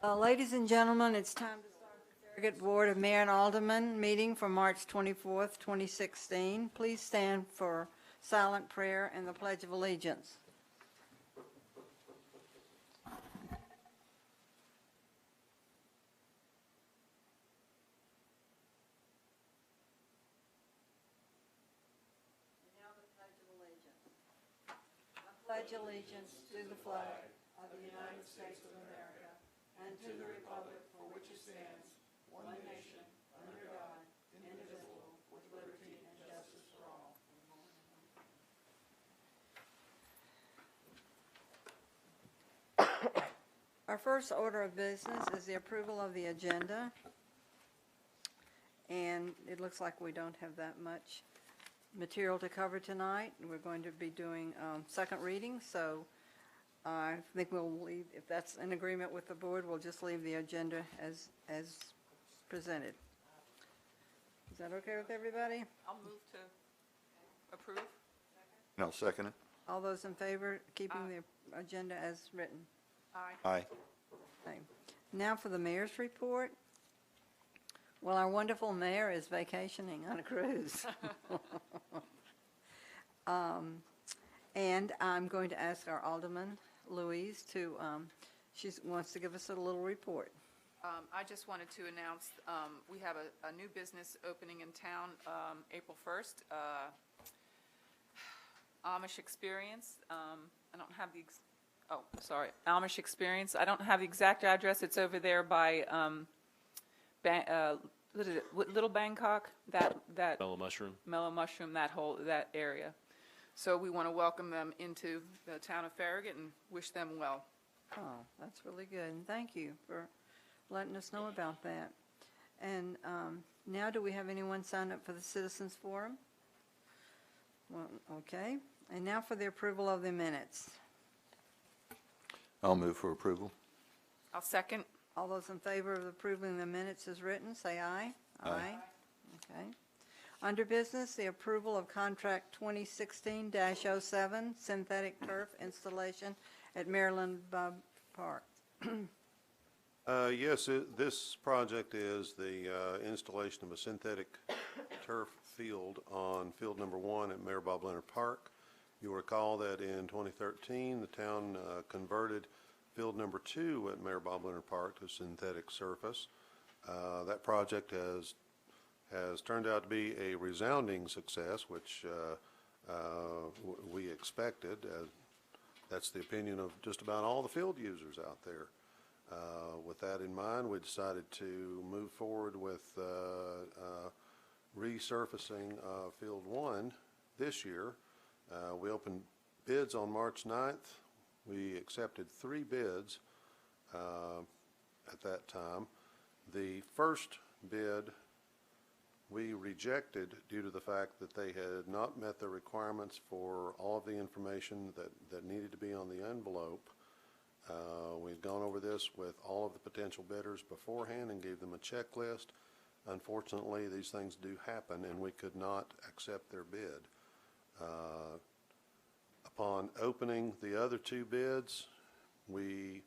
Ladies and gentlemen, it's time to start the Farragut Board of Mayor and Aldermen meeting for March 24th, 2016. Please stand for silent prayer and the Pledge of Allegiance. And now the Pledge of Allegiance. I pledge allegiance to the flag of the United States of America and to the republic for which it stands, one nation, under God, indivisible, with liberty and justice for all. Our first order of business is the approval of the agenda. And it looks like we don't have that much material to cover tonight. We're going to be doing second reading, so I think we'll leave, if that's in agreement with the board, we'll just leave the agenda as presented. Is that okay with everybody? I'll move to approve. And I'll second it. All those in favor, keeping the agenda as written? Aye. Aye. Okay. Now for the mayor's report. Well, our wonderful mayor is vacationing on a cruise. And I'm going to ask our alderman, Louise, to, she wants to give us a little report. I just wanted to announce we have a new business opening in town April 1st, Amish Experience. I don't have the, Amish Experience. I don't have the exact address. It's over there by Little Bangkok, that Mellow Mushroom. that area. So we want to welcome them into the town of Farragut and wish them well. Oh, that's really good, and thank you for letting us know about that. And now, do we have anyone signed up for the Citizens Forum? Well, okay, and now for the approval of the minutes. I'll move for approval. I'll second. All those in favor of approving the minutes as written, say aye. Aye. Okay. Under business, the approval of contract 2016-07, synthetic turf installation at Maryland Park. Yes, this project is the installation of a synthetic turf field on field number 1 at Mayor Bob Leonard Park. You'll recall that in 2013, the town converted field number 2 at Mayor Bob Leonard Park to synthetic surface. That project has turned out to be a resounding success, which we expected. That's the opinion of just about all the field users out there. With that in mind, we decided to move forward with resurfacing Field 1 this year. We opened bids on March 9th. We accepted 3 bids at that time. The first bid we rejected due to the fact that they had not met the requirements for all of the information that needed to be on the envelope. We've gone over this with all of the potential bidders beforehand and gave them a checklist. Unfortunately, these things do happen, and we could not accept their bid. Upon opening the other 2 bids, we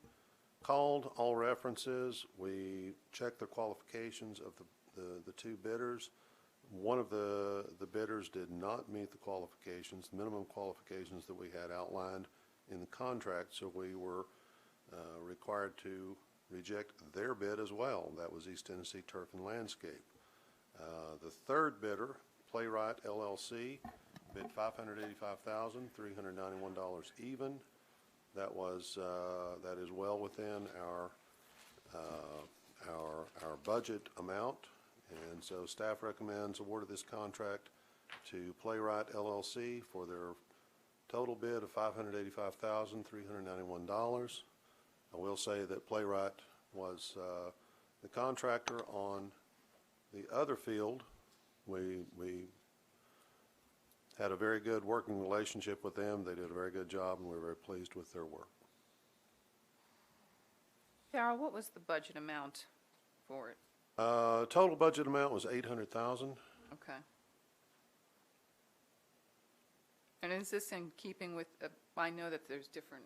called all references. We checked the qualifications of the 2 bidders. One of the bidders did not meet the qualifications, minimum qualifications that we had outlined in the contract, so we were required to reject their bid as well. That was East Tennessee Turf and Landscape. The third bidder, Playwright LLC, bid $585,391 even. That is well within our budget amount, and so staff recommends award of this contract to Playwright LLC for their total bid of $585,391. I will say that Playwright was the contractor on the other field. We had a very good working relationship with them. They did a very good job, and we're very pleased with their work. Carol, what was the budget amount for it? Total budget amount was $800,000. Okay. And is this in keeping with, I know that there's different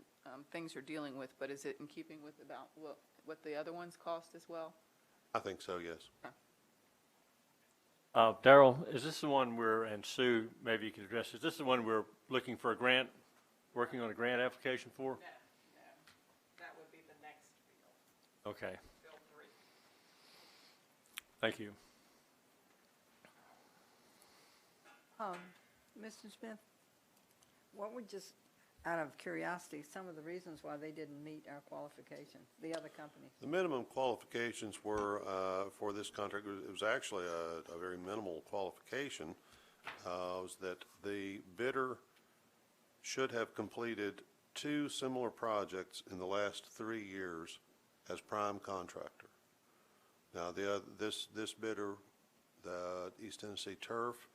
things you're dealing with, but is it in keeping with about what the other ones cost as well? I think so, yes. Darrell, is this the one and Sue, maybe you can address, is this the one we're looking for a grant, working on a grant application for? No. That would be the next bill, Okay, Bill 3. thank you. Mr. Smith, what would just, out of curiosity, some of the reasons why they didn't meet our qualifications, the other companies? The minimum qualifications were, for this contract, it was actually a very minimal qualification, was that the bidder should have completed 2 similar projects in the last 3 years as prime contractor. Now, this bidder, the East Tennessee Turf,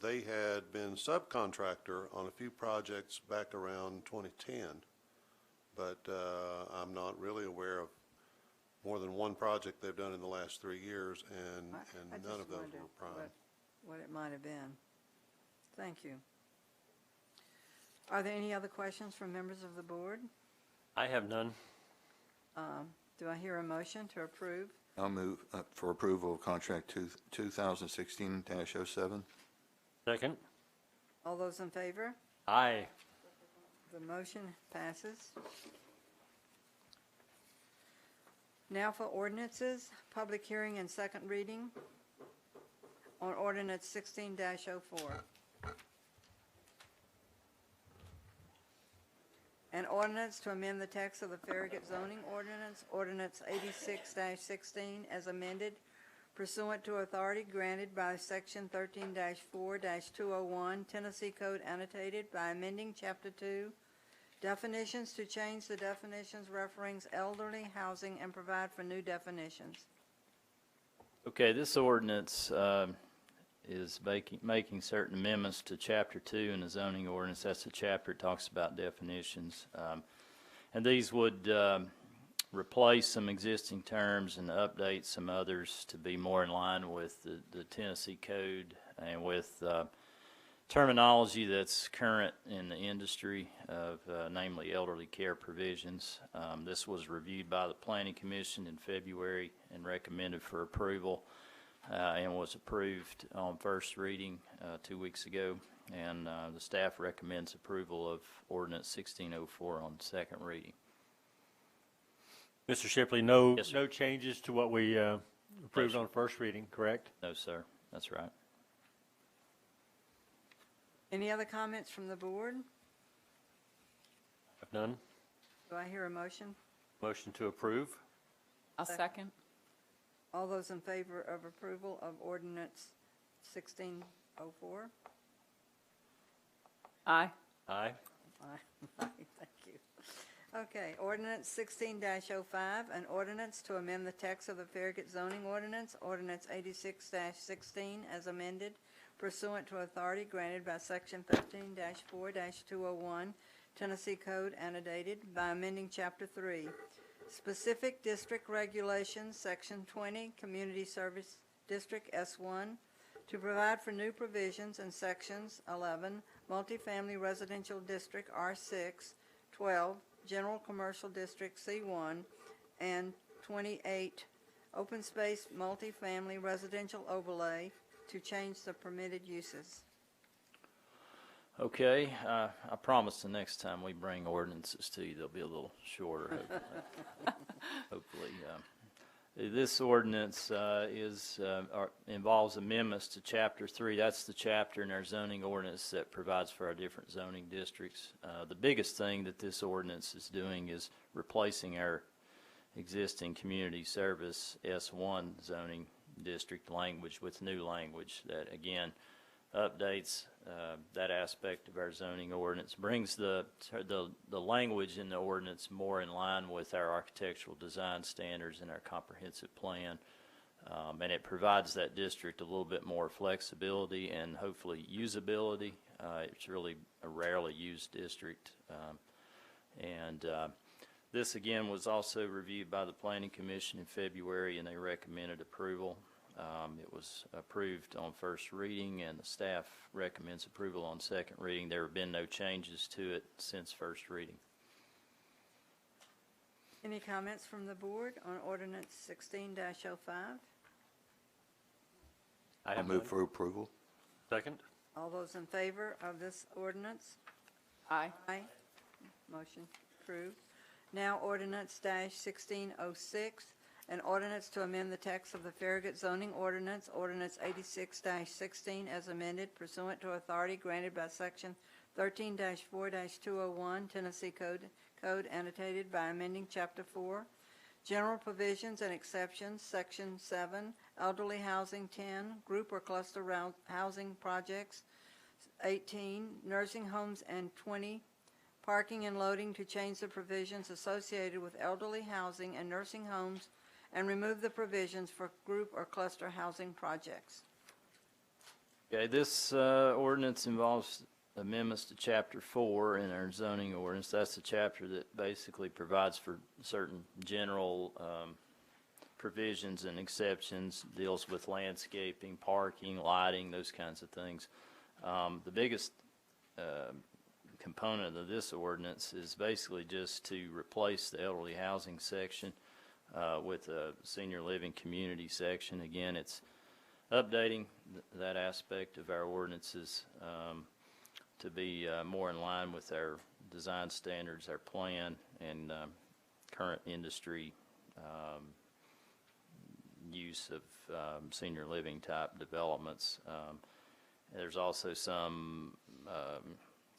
they had been subcontractor on a few projects back around 2010, but I'm not really aware of more than one project they've done in the last 3 years, and I none of just those wondered were prime. what it might have been. Thank you. Are there any other questions from members of the board? I have none. Do I hear a motion to approve? I'll move for approval of contract 2016-07. Second? All those in favor? Aye. The motion passes. Now for ordinances, public hearing and second reading on ordinance 16-04. An ordinance to amend the text of the Farragut zoning ordinance, ordinance 86-16, as amended pursuant to authority granted by section 13-4-201 Tennessee Code annotated by amending chapter 2, definitions to change the definitions referring elderly housing and provide for new definitions. Okay, this ordinance is making certain amendments to Chapter 2 in the zoning ordinance. That's the chapter that talks about definitions. And these would replace some existing terms and update some others to be more in line with the Tennessee Code and with terminology that's current in the industry of namely elderly care provisions. This was reviewed by the Planning Commission in February and recommended for approval. And was approved on first reading 2 weeks ago, and the staff recommends approval of ordinance 1604 on second reading. Mr. Shipley, no, Yes, sir. no changes to what we approved on first reading, correct? No, sir, that's right. Any other comments from the board? Have none. Do I hear a motion? Motion to approve? I'll second. All those in favor of approval of ordinance 1604? Aye. Aye. Aye. Thank you. Okay, ordinance 16-05, an ordinance to amend the text of the Farragut zoning ordinance, ordinance 86-16, as amended pursuant to authority granted by section 13-4-201 Tennessee Code annotated by amending chapter 3. Specific district regulations, section 20, Community Service District S1, to provide for new provisions in sections 11, Multifamily Residential District R6, 12, General Commercial District C1, and 28, Open Space Multifamily Residential Overlay, to change the permitted uses. Okay, I promise the next time we bring ordinances to you, they'll be a little shorter, hopefully. This ordinance involves amendments to Chapter 3. That's the chapter in our zoning ordinance that provides for our different zoning districts. The biggest thing that this ordinance is doing is replacing our existing community service S1 zoning district language with new language that, again, updates that aspect of our zoning ordinance, brings the language in the ordinance more in line with our architectural design standards and our comprehensive plan, and it provides that district a little bit more flexibility and hopefully usability. It's really a rarely used district, and this again was also reviewed by the Planning Commission in February, and they recommended approval. It was approved on first reading, and the staff recommends approval on second reading. There have been no changes to it since first reading. Any comments from the board on ordinance 16-05? I I have move none. for approval. Second? All those in favor of this ordinance? Aye. Aye. Motion approved. Now ordinance -1606, an ordinance to amend the text of the Farragut zoning ordinance, ordinance 86-16 as amended pursuant to authority granted by section 13-4-201 Tennessee Code annotated by amending chapter 4, general provisions and exceptions, section 7, elderly housing 10, group or cluster housing projects 18, nursing homes, and 20, parking and loading, to change the provisions associated with elderly housing and nursing homes and remove the provisions for group or cluster housing projects. Okay, this ordinance involves amendments to Chapter 4 in our zoning ordinance. That's the chapter that basically provides for certain general provisions and exceptions, deals with landscaping, parking, lighting, those kinds of things. The biggest component of this ordinance is basically just to replace the elderly housing section with a senior living community section. Again, it's updating that aspect of our ordinances to be more in line with our design standards, our plan, and current industry use of senior living type developments. There's also some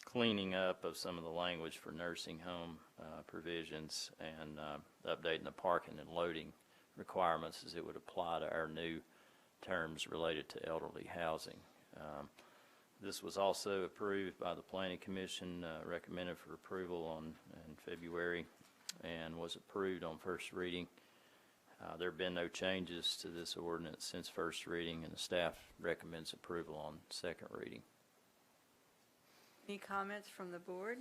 cleaning up of some of the language for nursing home provisions, and updating the parking and loading requirements as it would apply to our new terms related to elderly housing. This was also approved by the Planning Commission, recommended for approval in February, and was approved on first reading. There have been no changes to this ordinance since first reading, and the staff recommends approval on second reading. Any comments from the board?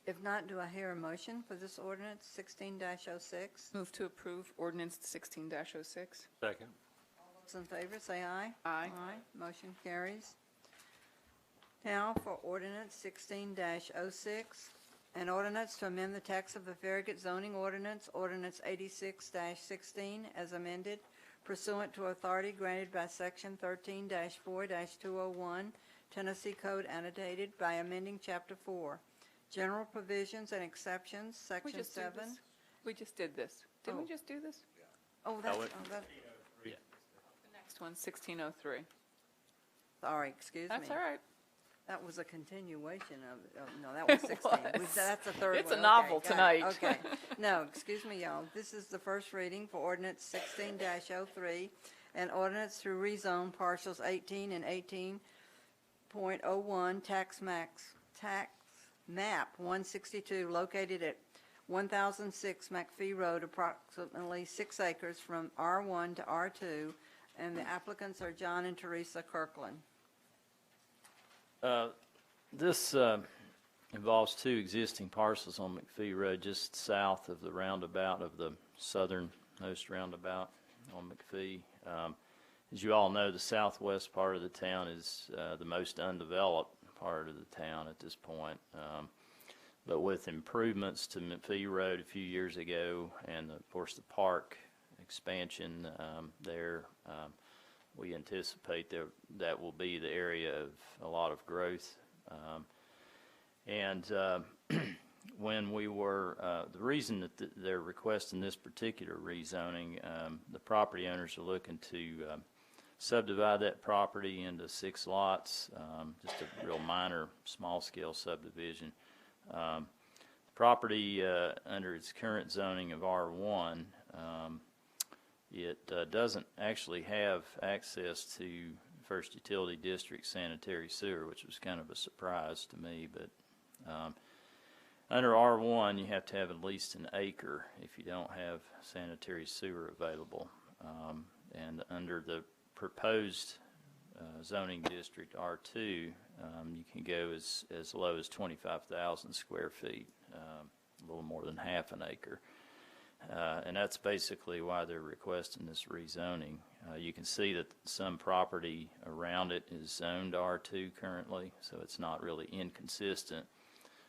If not, do I hear a motion for this ordinance 16-06? Move to approve ordinance 16-06. Second. Those in favor, say aye. Aye. Aye. Motion carries. Now for ordinance 16-06, an ordinance to amend the text of the Farragut zoning ordinance, ordinance 86-16 as amended pursuant to authority granted by section 13-4-201 Tennessee Code annotated by amending chapter 4, general provisions and exceptions, We section just did 7. this. We just did this. Didn't we Oh. just do this? Oh, that's, Oh, it- oh, that, The next one, 1603. sorry, excuse me. That's all right. That was a continuation of no, that was 16. was. That's the third It's one. a novel Okay, got it. tonight. Okay. No, excuse me, y'all. This is the first reading for ordinance 16-03, an ordinance to rezone parcels 18 and 18.01 tax map 162 located at 1006 McPhee Road, approximately 6 acres from R1 to R2, and the applicants are John and Teresa Kirkland. This involves two existing parcels on McPhee Road, just south of the roundabout, of the southernmost roundabout on McPhee. As you all know, the southwest part of the town is the most undeveloped part of the town at this point. But with improvements to McPhee Road a few years ago, and of course the park expansion there, we anticipate that will be the area of a lot of growth. When we were, the reason that they're requesting this particular rezoning, the property owners are looking to subdivide that property into 6 lots, just a real minor, small-scale subdivision. The property under its current zoning of R1, it doesn't actually have access to First Utility District sanitary sewer, which was kind of a surprise to me. But under R1, you have to have at least an acre if you don't have sanitary sewer available. And under the proposed zoning district R2, you can go as low as 25,000 square feet, a little more than half an acre. And that's basically why they're requesting this rezoning. You can see that some property around it is zoned R2 currently, so it's not really inconsistent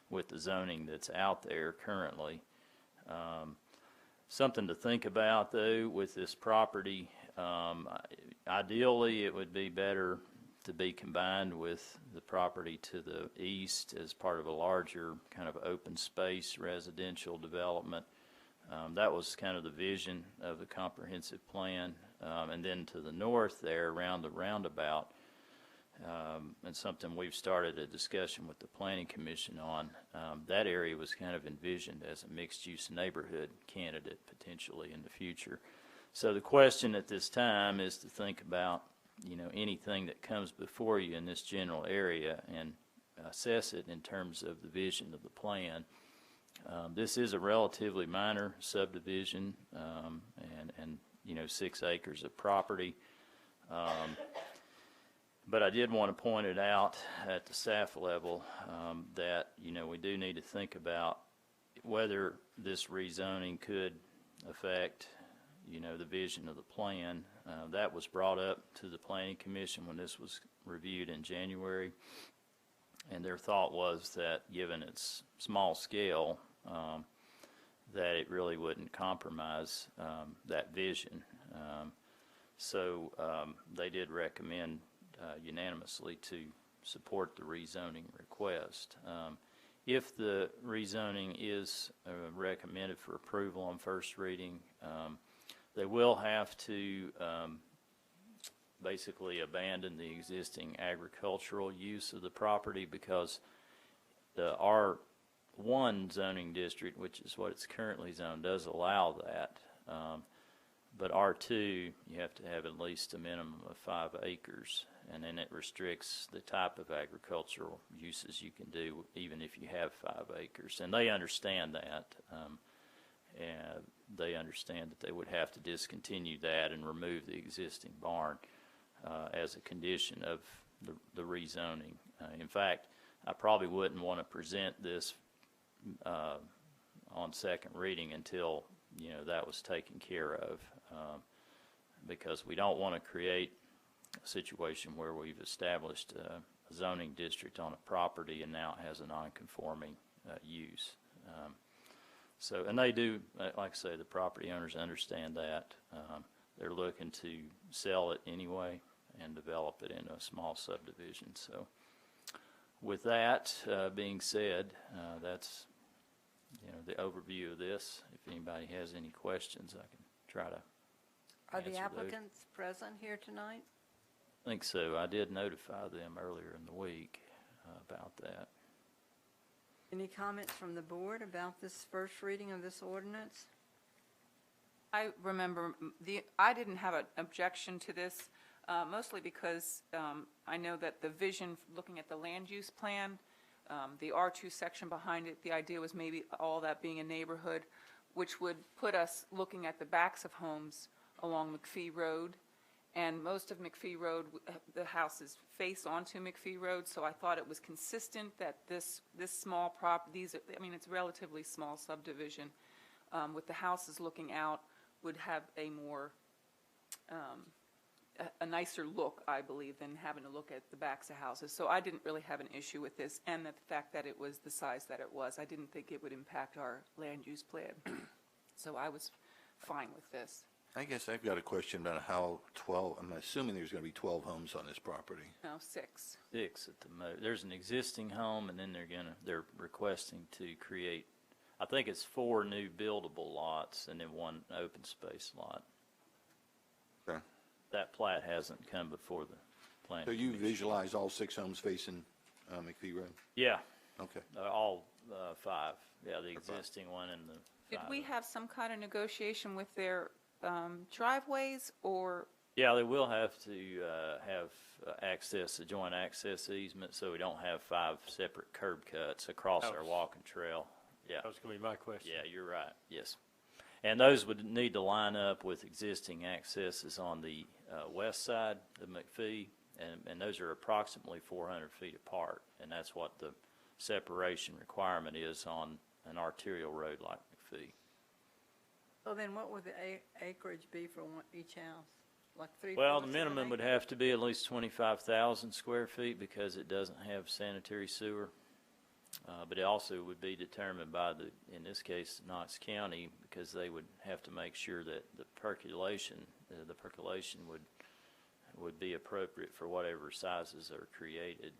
with the zoning that's out there currently. Something to think about, though, with this property, ideally it would be better to be combined with the property to the east as part of a larger kind of open space residential development. That was kind of the vision of the comprehensive plan. And then to the north there, around the roundabout, and something we've started a discussion with the Planning Commission on, that area was kind of envisioned as a mixed-use neighborhood candidate potentially in the future. So the question at this time is to think about, anything that comes before you in this general area and assess it in terms of the vision of the plan. This is a relatively minor subdivision, and 6 acres of property. But I did want to point it out at the staff level that, we do need to think about whether this rezoning could affect, the vision of the plan. That was brought up to the Planning Commission when this was reviewed in January. And their thought was that given its small scale, that it really wouldn't compromise that vision. So they did recommend unanimously to support the rezoning request. If the rezoning is recommended for approval on first reading, they will have to basically abandon the existing agricultural use of the property, because the R1 zoning district, which is what it's currently zoned, does allow that. But R2, you have to have at least a minimum of 5 acres, and then it restricts the type of agricultural uses you can do even if you have 5 acres. And they understand that. And they understand that they would have to discontinue that and remove the existing barn as a condition of the rezoning. In fact, I probably wouldn't want to present this on second reading until that was taken care of, because we don't want to create a situation where we've established a zoning district on a property and now it has a non-conforming use. And they do, like I say, the property owners understand that. They're looking to sell it anyway and develop it into a small subdivision. So with that being said, that's the overview of this. If anybody has any questions, I can try to Are answer the those. applicants present here tonight? I think so. I did notify them earlier in the week about that. Any comments from the board about this first reading of this ordinance? I remember, I didn't have an objection to this, mostly because I know that the vision, looking at the land use plan, the R2 section behind it, the idea was maybe all that being a neighborhood, which would put us looking at the backs of homes along McPhee Road. And most of McPhee Road, the houses face onto McPhee Road, so I thought it was consistent that this small it's a relatively small subdivision, with the houses looking out, would have a more, a nicer look, I believe, than having to look at the backs of houses. So I didn't really have an issue with this, and the fact that it was the size that it was. I didn't think it would impact our land use plan. So I was fine with this. I guess I've got a question about how 12, I'm assuming there's going to be 12 homes on this property. No, 6. 6 at the most. There's an existing home, and then they're requesting to create, I think it's 4 new buildable lots and then 1 open space lot. Okay. That plat hasn't come before the planning So you commission. visualize all 6 homes facing McPhee Road? Yeah, Okay. all 5. Yeah, the existing one and the Did 5 we of them. have some kind of negotiation with their driveways, or? Yeah, they will have to have access, a joint access easement, so we don't have 5 separate curb cuts across our walking trail. Yeah. That was going to be my question. Yeah, you're right, yes. And those would need to line up with existing accesses on the west side of McPhee, and those are approximately 400 feet apart, and that's what the separation requirement is on an arterial road like McPhee. So then what would the acreage be for each house? Like 3/4 Well, of the an minimum would acre? have to be at least 25,000 square feet because it doesn't have sanitary sewer. But it also would be determined by in this case, Knox County, because they would have to make sure that the percolation would be appropriate for whatever sizes are created.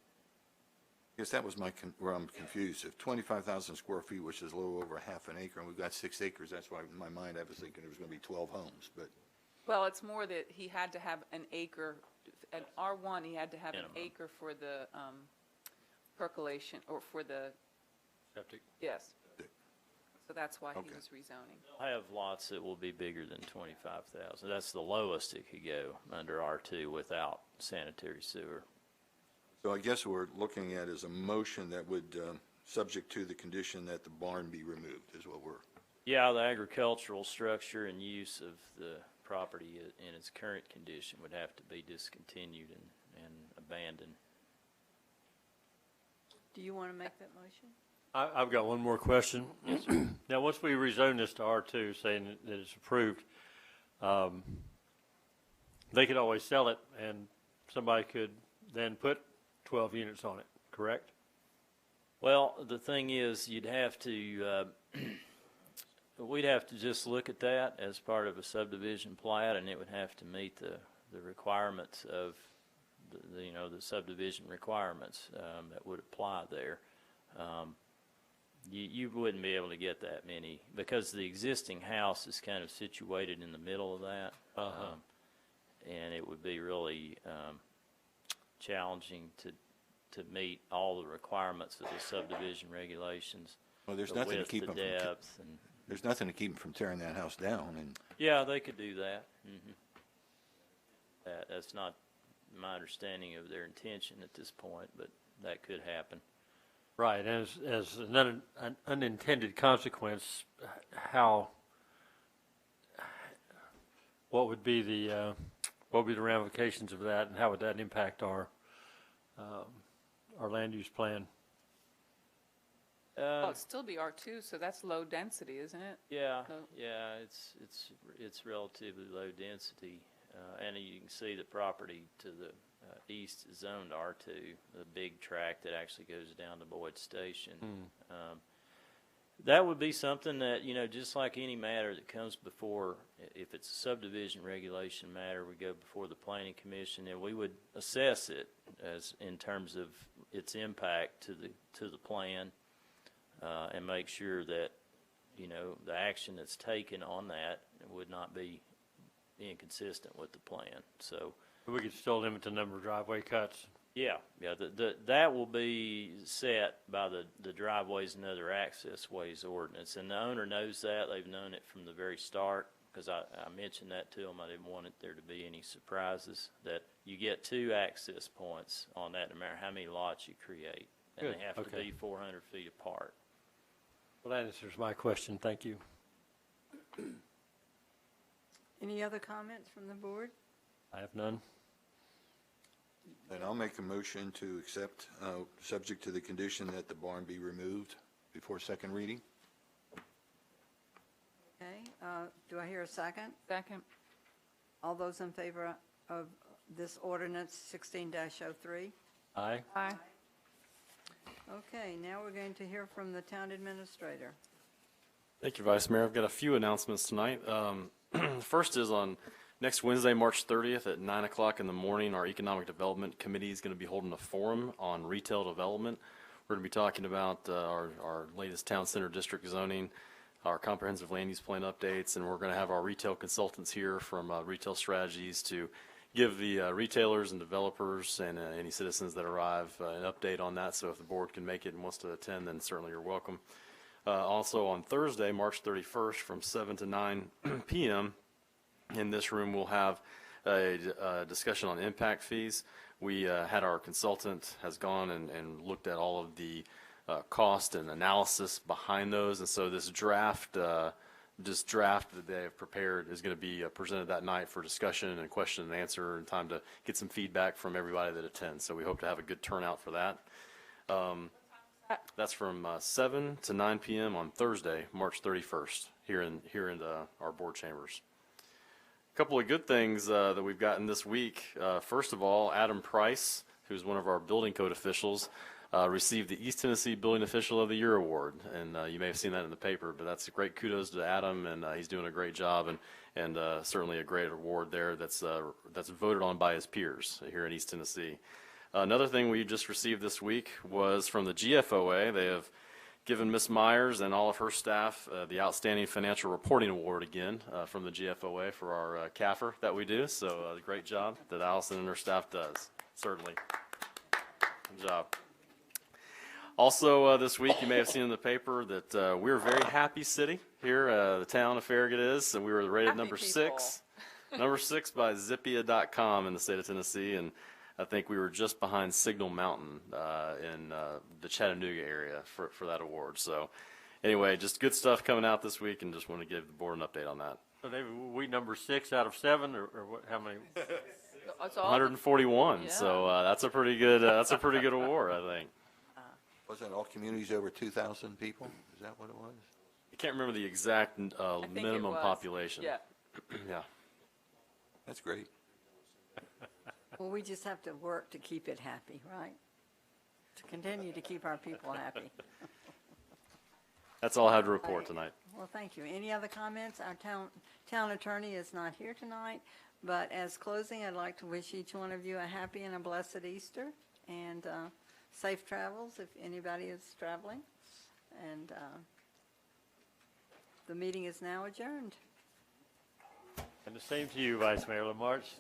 I guess that was where I'm confused. If 25,000 square feet, which is a little over half an acre, and we've got 6 acres, that's why in my mind I was thinking there was going to be 12 homes, but Well, it's more that he had to have an acre, at R1, he had to have an Minimum. acre for the percolation, or for the, Septic. yes. So that's why he Okay. was rezoning. I have lots that will be bigger than 25,000. That's the lowest it could go under R2 without sanitary sewer. so I guess what we're looking at is a motion that would, subject to the condition that the barn be removed, is what we're, Yeah, the agricultural structure and use of the property in its current condition would have to be discontinued and abandoned. Do you want to make that motion? I've got one more question. Now, once we rezone this to R2, saying that it's approved, they could always sell it, and somebody could then put 12 units on it, correct? Well, the thing is, you'd have to, we'd have to just look at that as part of a subdivision plat, and it would have to meet the requirements of the subdivision requirements that would apply there. You wouldn't be able to get that many because the existing house is kind of situated in the middle of that. And it would be really challenging to meet all the requirements of the subdivision regulations. well, there's The nothing to width, keep the them from, depth, and there's nothing to keep them from tearing that house down, and yeah, they could do that. That's not my understanding of their intention at this point, but that could happen. Right, and as an unintended consequence, what would be the ramifications of that, and how would that impact our land use plan? Well, it'd still be R2, so that's low density, isn't it? Yeah, No. yeah, it's relatively low density, and you can see the property to the east is zoned R2, the big tract that actually goes down to Boyd Station. That would be something that, just like any matter that comes before, if it's a subdivision regulation matter, we go before the planning commission, and we would assess it as in terms of its impact to the plan, and make sure that, the action that's taken on that would not be inconsistent with the plan. So, We could still limit the number of driveway cuts. yeah, that will be set by the driveways and other access ways ordinance, and the owner knows that. They've known it from the very start, because I mentioned that to them. I didn't want there to be any surprises, that you get 2 access points on that, no matter how many lots you create, and Good, they have to okay. be 400 feet apart. Well, that answers my question. Thank you. Any other comments from the board? I have none. then I'll make a motion to accept, subject to the condition that the barn be removed before second reading. Okay, do I hear a second? Second. All those in favor of this ordinance 16-03? Aye. Aye. Okay, now we're going to hear from the town administrator. Thank you, Vice Mayor. I've got a few announcements tonight. First is on next Wednesday, March 30th at 9 o'clock in the morning, our Economic Development Committee is going to be holding a forum on retail development. We're going to be talking about our latest town center district zoning, our comprehensive land use plan updates, and we're going to have our retail consultants here from Retail Strategies to give the retailers and developers and any citizens that arrive an update on that. So if the board can make it and wants to attend, then certainly you're welcome. Also on Thursday, March 31st, from 7 to 9 p.m., in this room we'll have a discussion on impact fees. We had our consultant has gone and looked at all of the cost and analysis behind those, and so this draft that they have prepared is going to be presented that night for discussion and question and answer, and time to get some feedback from everybody that attends. So we hope to have a good turnout for that. That's from 7 to 9 p.m. on Thursday, March 31st, here in our board chambers. A couple of good things that we've gotten this week. First of all, Adam Price, who's one of our building code officials, received the East Tennessee Building Official of the Year award, and you may have seen that in the paper. But that's a great kudos to Adam, and he's doing a great job, and certainly a great award there. That's voted on by his peers here in East Tennessee. Another thing we just received this week was from the GFOA. They have given Ms. Myers and all of her staff the Outstanding Financial Reporting Award again from the GFOA for our CAFR that we do. So great job that Allison and her staff does, certainly. Good job. Also this week, you may have seen in the paper that we're a very happy city here, the town of Farragut is, and we were rated Happy number people. 6. Number 6 by Zippia.com in the state of Tennessee, and I think we were just behind Signal Mountain in the Chattanooga area for that award. So anyway, just good stuff coming out this week, and just want to give the board an update on that. So David, we number 6 out of 7, or what, how many? It's all 141. Yeah. So that's a pretty good award, I think. Wasn't all communities over 2,000 people? Is that what it was? I can't remember the exact I think it minimum was. population. Yeah. Yeah. That's great. Well, we just have to work to keep it happy, right? To continue to keep our people happy. That's all I have to report tonight. Well, thank you. Any other comments? Our town attorney is not here tonight, but as closing, I'd like to wish each one of you a happy and a blessed Easter, and safe travels if anybody is traveling. And the meeting is now adjourned. And the same to you, Vice Mayor LaMarche.